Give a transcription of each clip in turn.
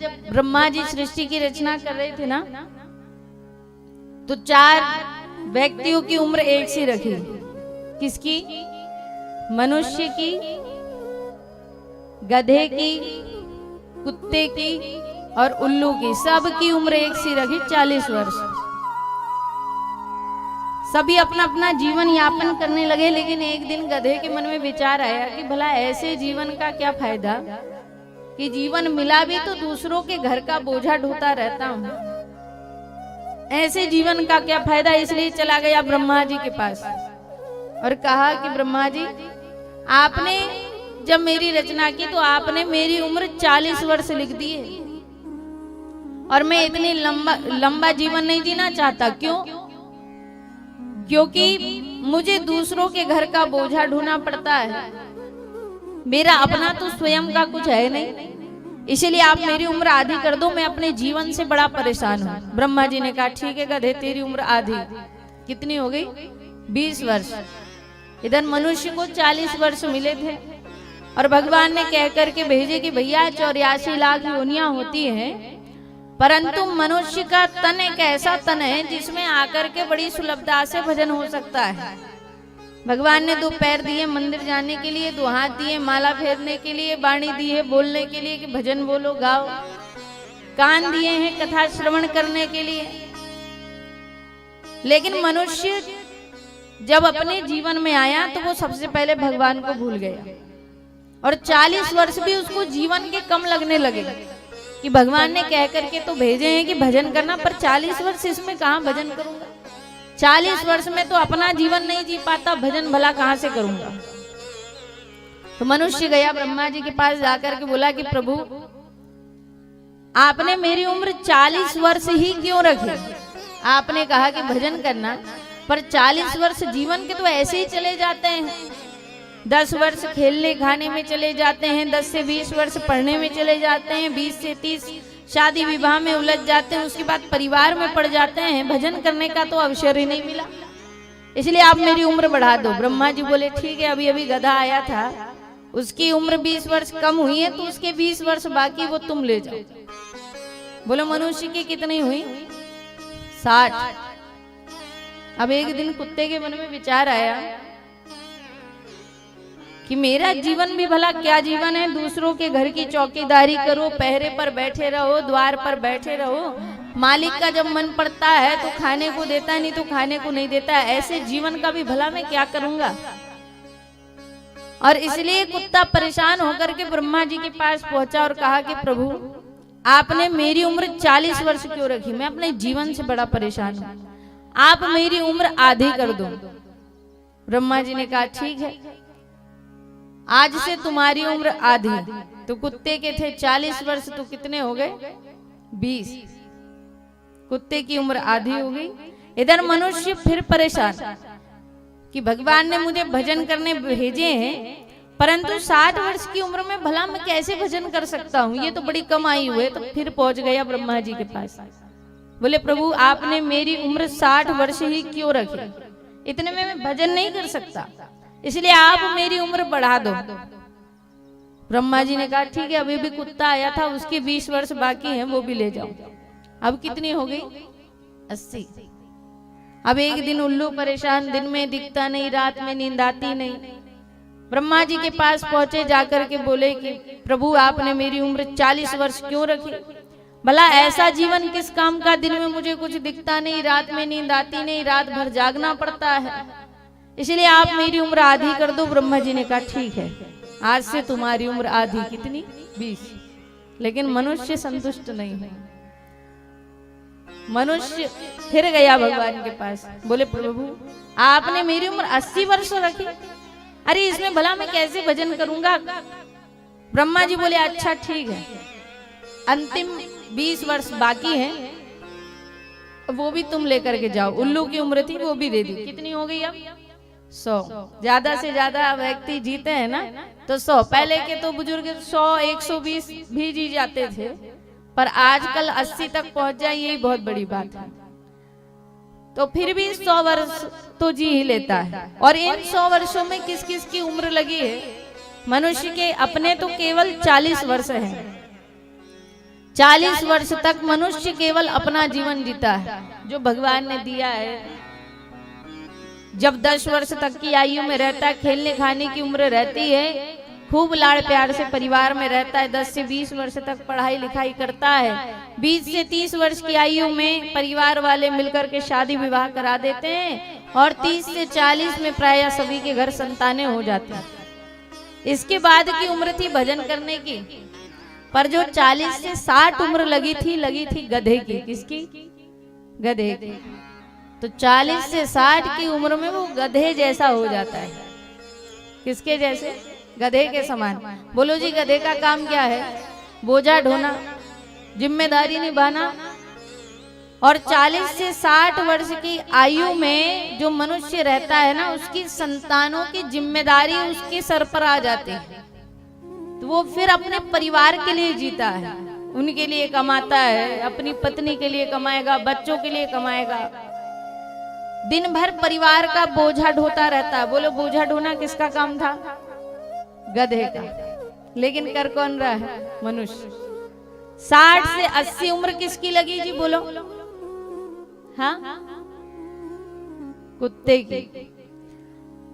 जब ब्रह्मा जी सृष्टि की रचना कर रहे थे ना, तो 4 व्यक्तियों की उम्र एक सी रखी। किसकी? मनुष्य की, गधे की, कुत्ते की और उल्लू की। सबकी उम्र एक सी रखी, 40 वर्ष। सभी अपना अपना जीवन यापन करने लगे। लेकिन एक दिन गधे के मन में विचार आया कि भला ऐसे जीवन का क्या फायदा कि जीवन मिला भी तो दूसरों के घर का बोझा ढोता रहता हूं। ऐसे जीवन का क्या फायदा। इसलिए चला गया ब्रह्मा जी के पास और कहा कि ब्रह्मा जी, आपने जब मेरी रचना की तो आपने मेरी उम्र 40 वर्ष लिख दी है और मैं इतनी लंबा जीवन नहीं जीना चाहता। क्यों? क्योंकि मुझे दूसरों के घर का बोझा ढोना पड़ता है। मेरा अपना तो स्वयं का कुछ है नहीं। इसलिए आप मेरी उम्र आधी कर दो, मैं अपने जीवन से बड़ा परेशान हूं। ब्रह्मा जी ने कहा ठीक है गधे, तेरी उम्र आधी। कितनी हो गई? 20 वर्ष। इधर मनुष्य को 40 वर्ष मिले थे और भगवान ने कह करके भेजे कि भैया 84 लाख योनियां होती हैं, परंतु मनुष्य का तन एक ऐसा तन है जिसमें आकर के बड़ी सुलभता से भजन हो सकता है। भगवान ने 2 पैर दिए मंदिर जाने के लिए, 2 हाथ दिए माला फेरने के लिए, वाणी दी है बोलने के लिए कि भजन बोलो गाओ, कान दिए हैं कथा श्रवण करने के लिए। लेकिन मनुष्य जब अपने जीवन में आया तो वो सबसे पहले भगवान को भूल गया और 40 वर्ष भी उसको जीवन के कम लगने लगे कि भगवान ने कह करके तो भेजे हैं कि भजन करना, पर 40 वर्ष इसमें कहाँ भजन करूंगा। 40 वर्ष में तो अपना जीवन नहीं जी पाता, भजन भला कहां से करूंगा। तो मनुष्य गया ब्रह्मा जी के पास जाकर के बोला कि प्रभु, आपने मेरी उम्र 40 वर्ष ही क्यों रखी? आपने कहा कि भजन करना, पर 40 वर्ष जीवन के तो ऐसे ही चले जाते हैं। 10 वर्ष खेलने खाने में चले जाते हैं, 10 से 20 वर्ष पढ़ने में चले जाते हैं, 20 से 30 शादी विवाह में उलझ जाते हैं, उसके बाद परिवार में पड़ जाते हैं। भजन करने का तो अवसर ही नहीं मिला, इसलिए आप मेरी उम्र बढ़ा दो। ब्रह्मा जी बोले ठीक है, अभी अभी गधा आया था, उसकी उम्र 20 वर्ष कम हुई है, तो उसके 20 वर्ष बाकी वो तुम ले जाओ। बोले मनुष्य की कितनी हुई? 60। अब एक दिन कुत्ते के मन में विचार आया कि मेरा जीवन भी भला क्या जीवन है, दूसरों के घर की चौकीदारी करो, पहरे पर बैठे रहो, द्वार पर बैठे रहो, मालिक का जब मन पड़ता है तो खाने को देता है, नहीं तो खाने को नहीं देता है। ऐसे जीवन का भी भला मैं क्या करूंगा। और इसलिए कुत्ता परेशान होकर के ब्रह्मा जी के पास पहुंचा और कहा कि प्रभु, आपने मेरी उम्र 40 वर्ष क्यों रखी? मैं अपने जीवन से बड़ा परेशान हूं, आप मेरी उम्र आधी कर दो। ब्रह्मा जी ने कहा ठीक है, आज से तुम्हारी उम्र आधी। तो कुत्ते के थे 40 वर्ष, तो कितने हो गए? 20। कुत्ते की उम्र आधी हो गई। इधर मनुष्य फिर परेशान कि भगवान ने मुझे भजन करने भेजे हैं, परंतु 60 वर्ष की उम्र में भला मैं कैसे भजन कर सकता हूँ, ये तो बड़ी कम आयु है। तो फिर पहुंच गया ब्रह्मा जी के पास। बोले प्रभु, आपने मेरी उम्र 60 वर्ष ही क्यों रखी? इतने में मैं भजन नहीं कर सकता, इसलिए आप मेरी उम्र बढ़ा दो। ब्रह्मा जी ने कहा ठीक है, अभी भी कुत्ता आया था, उसके 20 वर्ष बाकी हैं, वो भी ले जाओ। अब कितनी हो गई? 80। अब एक दिन उल्लू परेशान, दिन में दिखता नहीं, रात में नींद आती नहीं। ब्रह्मा जी के पास पहुंचे, जाकर के बोले कि प्रभु, आपने मेरी उम्र 40 वर्ष क्यों रखी? भला ऐसा जीवन किस काम का, दिन में मुझे कुछ दिखता नहीं, रात में नींद आती नहीं, रात भर जागना पड़ता है, इसलिए आप मेरी उम्र आधी कर दो। ब्रह्मा जी ने कहा ठीक है, आज से तुम्हारी उम्र आधी। कितनी? 20। लेकिन मनुष्य संतुष्ट नहीं है। मनुष्य फिर गया भगवान के पास, बोले प्रभु, आपने मेरी उम्र 80 वर्ष रखी, अरे इसमें भला मैं कैसे भजन करूंगा। ब्रह्मा जी बोले अच्छा ठीक है, अंतिम 20 वर्ष बाकी हैं, वो भी तुम लेकर के जाओ। उल्लू की उम्र थी, वो भी दे दी। कितनी हो गई अब? 100। ज्यादा से ज्यादा व्यक्ति जीते हैं ना तो 100। पहले के तो बुजुर्ग 100 120 भी जी जाते थे, पर आजकल 80 तक पहुंच जाए, यही बहुत बड़ी बात है। तो फिर भी 100 वर्ष तो जी ही लेता है। और इन 100 वर्षों में किस किस की उम्र लगी है? मनुष्य के अपने तो केवल 40 वर्ष हैं, 40 वर्ष तक मनुष्य केवल अपना जीवन जीता है जो भगवान ने दिया है। जब 10 वर्ष तक की आयु में रहता है, खेलने खाने की उम्र रहती है, खूब लाड़ प्यार से परिवार में रहता है, 10 से 20 वर्ष तक पढ़ाई लिखाई करता है, 20 से 30 वर्ष की आयु में परिवार वाले मिलकर के शादी विवाह करा देते हैं और 30 से 40 में प्रायः सभी के घर संतानें हो जाती हैं। इसके बाद की उम्र थी भजन करने की, पर जो 40 से 60 उम्र लगी थी गधे की। किसकी? गधे की। तो 40 से 60 की उम्र में वो गधे जैसा हो जाता है। किसके जैसे? गधे के समान। बोलो जी, गधे का काम क्या है? बोझा ढोना, जिम्मेदारी निभाना। और 40 से 60 वर्ष की आयु में जो मनुष्य रहता है ना, उसकी संतानों की जिम्मेदारी उसके सर पर आ जाती है। तो वो फिर अपने परिवार के लिए जीता है, उनके लिए कमाता है, अपनी पत्नी के लिए कमाएगा, बच्चों के लिए कमाएगा, दिन भर परिवार का बोझा ढोता रहता है। बोलो, बोझा ढोना किसका काम था? गधे का। लेकिन कर कौन रहा है? मनुष्य। 60 से 80 उम्र किसकी लगी जी? बोलो। हाँ, कुत्ते की।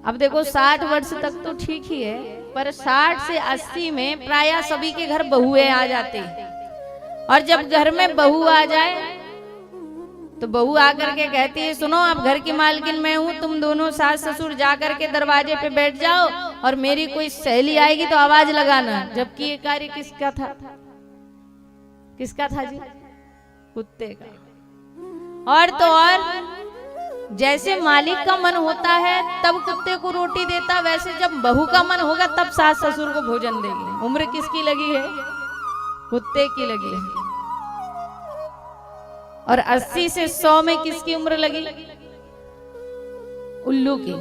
अब देखो, 60 वर्ष तक तो ठीक ही है, पर 60 से 80 में प्रायः सभी के घर बहुएं आ जाते हैं। और जब घर में बहू आ जाए तो बहू आकर के कहती है, सुनो, अब घर की मालकिन मैं हूं, तुम दोनों सास ससुर जाकर के दरवाजे पे बैठ जाओ और मेरी कोई सहेली आएगी तो आवाज लगाना। जबकि ये कार्य किसका था? किसका था जी? कुत्ते का। और तो और, जैसे मालिक का मन होता है तब कुत्ते को रोटी देता, वैसे जब बहू का मन होगा तब सास ससुर को भोजन देगी। उम्र किसकी लगी है? कुत्ते की लगी है। और 80 से 100 में किसकी उम्र लगी? उल्लू की।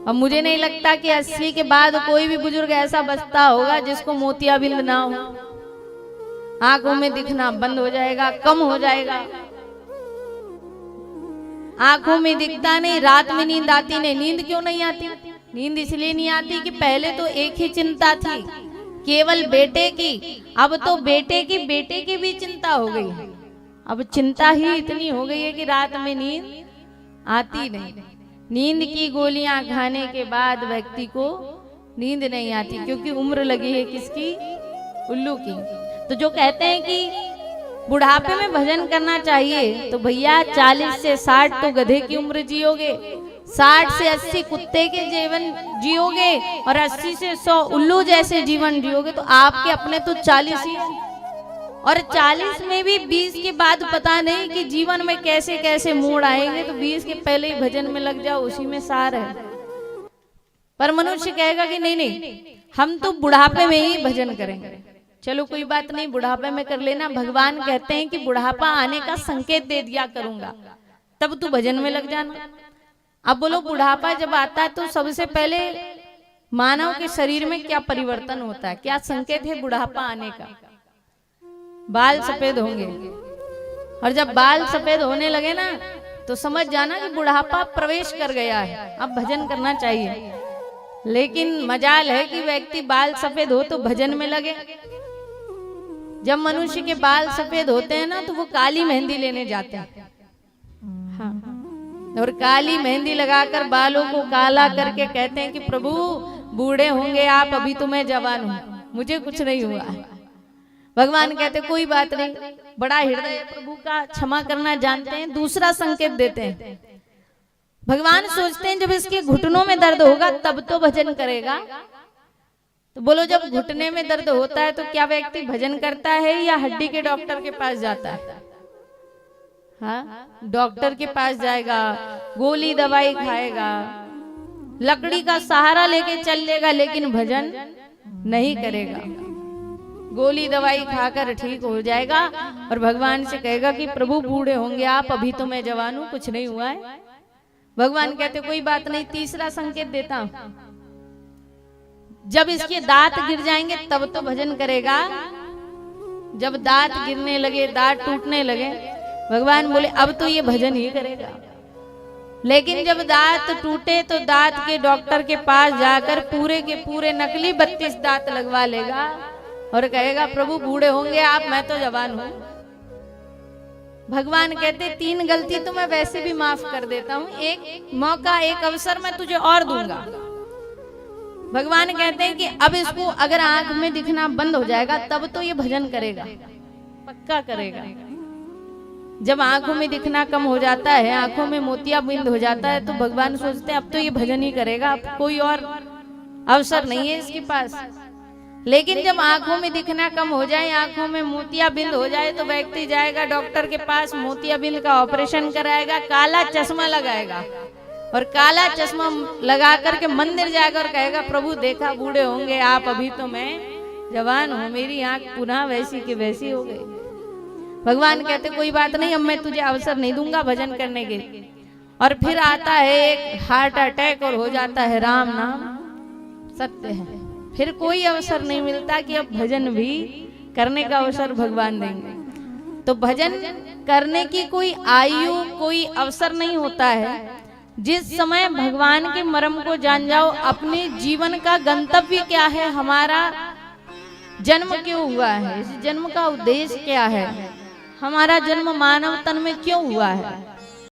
अब मुझे नहीं लगता कि 80 के बाद कोई भी बुजुर्ग ऐसा बचता होगा जिसको मोतियाबिंद ना हो। आंखों में दिखना बंद हो जाएगा, कम हो जाएगा, आंखों में दिखता नहीं, रात में नींद आती नहीं। नींद क्यों नहीं आती? नींद इसलिए नहीं आती कि पहले तो एक ही चिंता थी, केवल बेटे की। अब तो बेटे की भी चिंता हो गई। अब चिंता ही इतनी हो गई है कि रात में नींद आती नहीं। नींद की गोलियां खाने के बाद व्यक्ति को नींद नहीं आती, क्योंकि उम्र लगी है किसकी? उल्लू की। तो जो कहते हैं कि बुढ़ापे में भजन करना चाहिए, तो भैया 40 से 60 तो गधे की उम्र जियोगे, 60 से 80 कुत्ते के जीवन जियोगे और 80 से 100 उल्लू जैसे जीवन जियोगे। तो आपके अपने तो 40 ही है। और 40 में भी 20 के बाद पता नहीं कि जीवन में कैसे कैसे मोड़ आएंगे। तो 20 के पहले ही भजन में लग जाओ, उसी में सार है। पर मनुष्य कहेगा कि नहीं नहीं, हम तो बुढ़ापे में ही भजन करेंगे। चलो कोई बात नहीं, बुढ़ापे में कर लेना। भगवान कहते हैं कि बुढ़ापा आने का संकेत दे दिया करूंगा, तब तू भजन में लग जाना। अब बोलो, बुढ़ापा जब आता है तो सबसे पहले मानव के शरीर में क्या परिवर्तन होता है? क्या संकेत है बुढ़ापा आने का? बाल सफेद होंगे। और जब बाल सफेद होने लगे ना, तो समझ जाना कि बुढ़ापा प्रवेश कर गया है, अब भजन करना चाहिए। लेकिन मजाल है कि व्यक्ति बाल सफेद हो तो भजन में लगे। जब मनुष्य के बाल सफेद होते हैं ना, तो वो काली मेहंदी लेने जाते हैं। हाँ। और काली मेहंदी लगाकर बालों को काला करके कहते हैं कि प्रभु बूढ़े होंगे आप, अभी तो मैं जवान हूँ, मुझे कुछ नहीं हुआ। भगवान कहते कोई बात नहीं, बड़ा हृदय प्रभु का, क्षमा करना जानते हैं। दूसरा संकेत देते हैं। भगवान सोचते हैं जब इसके घुटनों में दर्द होगा तब तो भजन करेगा। तो बोलो, जब घुटने में दर्द होता है तो क्या व्यक्ति भजन करता है या हड्डी के डॉक्टर के पास जाता है? हाँ, डॉक्टर के पास जाएगा, गोली दवाई खाएगा, लकड़ी का सहारा लेके चल लेगा, लेकिन भजन नहीं करेगा। गोली दवाई खाकर ठीक हो जाएगा और भगवान से कहेगा कि प्रभु बूढ़े होंगे आप, अभी तो मैं जवान हूं, कुछ नहीं हुआ है। भगवान कहते कोई बात नहीं। तीसरा संकेत देता हूं, जब इसके दांत गिर जाएंगे तब तो भजन करेगा। जब दांत गिरने लगे, दांत टूटने लगे, भगवान बोले अब तो ये भजन ही करेगा। लेकिन जब दांत टूटे तो दांत के डॉक्टर के पास जाकर पूरे के पूरे नकली 32 दांत लगवा लेगा। और कहेगा प्रभु बूढ़े होंगे आप, मैं तो जवान हूं। भगवान कहते 3 गलती तो मैं वैसे भी माफ कर देता हूं, एक मौका एक अवसर मैं तुझे और दूंगा। भगवान कहते हैं कि अब इसको अगर आंख में दिखना बंद हो जाएगा तब तो ये भजन करेगा, पक्का करेगा। जब आंखों में दिखना कम हो जाता है, आंखों में मोतियाबिंद हो जाता है, तो भगवान सोचते हैं अब तो ये भजन ही करेगा, अब कोई और अवसर नहीं है इसके पास। लेकिन जब आंखों में दिखना कम हो जाए, आंखों में मोतियाबिंद हो जाए, तो व्यक्ति जाएगा डॉक्टर के पास, मोतियाबिंद का ऑपरेशन कराएगा, काला चश्मा लगाएगा और काला चश्मा लगा करके मंदिर जाएगा और कहेगा प्रभु देखा बूढ़े होंगे आप, अभी तो मैं जवान हूं, मेरी आंख पुनः वैसी की वैसी हो गई। भगवान कहते कोई बात नहीं, अब मैं तुझे अवसर नहीं दूंगा भजन करने के। और फिर आता है एक हार्ट अटैक और हो जाता है राम नाम सत्य है। फिर कोई अवसर नहीं मिलता कि अब भजन भी करने का अवसर भगवान देंगे। तो भजन करने की कोई आयु कोई अवसर नहीं होता है। जिस समय भगवान के मर्म को जान जाओ, अपने जीवन का गंतव्य क्या है, हमारा जन्म क्यों हुआ है, इस जन्म का उद्देश्य क्या है, हमारा जन्म मानव तन में क्यों हुआ है,